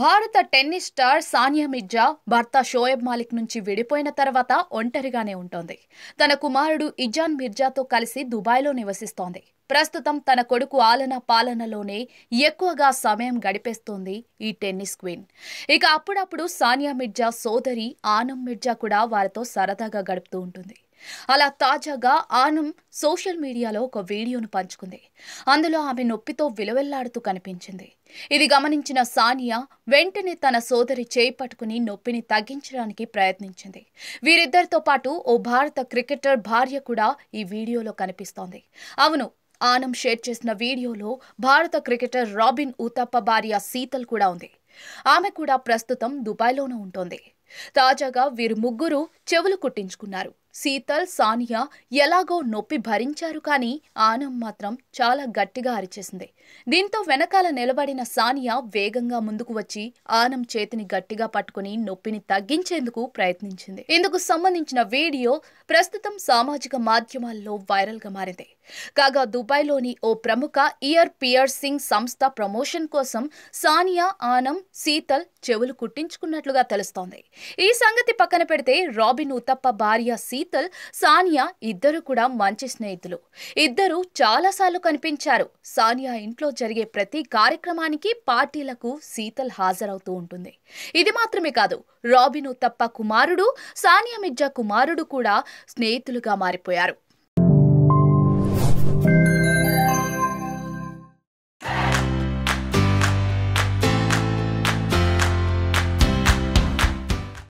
భారత tennis star Sania Mirza భర్త షోయబ్ మాలిక్ నుంచి విడిపోయిన తర్వాత ఒంటరిగానే ఉంటోంది. తన కుమారుడు ఇజాన్ మిర్జాతో కలిసి దుబాయ్లో నివసిస్తోంది. ప్రస్తుతం తన కొడుకు ఆలన పాలనలోనే ఎక్కువగా సమయం గడిపేస్తోంది ఈ టెన్నిస్ క్వీన్. ఇక అప్పుడప్పుడు సానియా మిర్జా సోదరి ఆనం మిర్జా కూడా వారితో సరదాగా గడుపుతూ ఉంటుంది. అలా తాజాగా ఆనం సోషల్ మీడియాలో ఒక వీడియోను పంచుకుంది. అందులో ఆమె నొప్పితో విలవెల్లాడుతూ కనిపించింది. ఇది గమనించిన సానియా వెంటనే తన సోదరి చేయి పట్టుకుని నొప్పిని తగ్గించడానికి ప్రయత్నించింది. వీరిద్దరితో పాటు ఓ భారత క్రికెటర్ భార్య కూడా ఈ వీడియోలో కనిపిస్తోంది. అవును, ఆనం షేర్ చేసిన వీడియోలో భారత క్రికెటర్ రాబిన్ ఉతప్ప భార్య శీతల్ కూడా ఉంది. ఆమె కూడా ప్రస్తుతం దుబాయ్లోనే ఉంటోంది. తాజాగా వీరు ముగ్గురు చెవులు కుట్టించుకున్నారు. శీతల్, సానియా ఎలాగో నొప్పి భరించారు, కానీ ఆనం మాత్రం చాలా గట్టిగా అరిచేసింది. దీంతో వెనకాల నిలబడిన సానియా వేగంగా ముందుకు వచ్చి ఆనం చేతిని గట్టిగా పట్టుకుని నొప్పిని తగ్గించేందుకు ప్రయత్నించింది. ఇందుకు సంబంధించిన వీడియో ప్రస్తుతం సామాజిక మాధ్యమాల్లో వైరల్ గా మారింది. కాగా దుబాయ్లోని ఓ ప్రముఖ ఇయర్ పియర్సింగ్ సంస్థ ప్రమోషన్ కోసం సానియా, ఆనం, శీతల్ చెవులు కుట్టించుకున్నట్లుగా తెలుస్తోంది. ఈ సంగతి పక్కన పెడితే రాబిన్ ఉతప్ప భార్య శీతల్, సానియా ఇద్దరు కూడా మంచి స్నేహితులు. ఇద్దరు చాలాసార్లు కనిపించారు. సానియా ఇంట్లో జరిగే ప్రతి కార్యక్రమానికి, పార్టీలకు శీతల్ హాజరవుతూ ఉంటుంది. ఇది మాత్రమే కాదు, రాబిన్ ఉతప్ప కుమారుడు, సానియా మిర్జా కుమారుడు కూడా స్నేహితులుగా మారిపోయారు.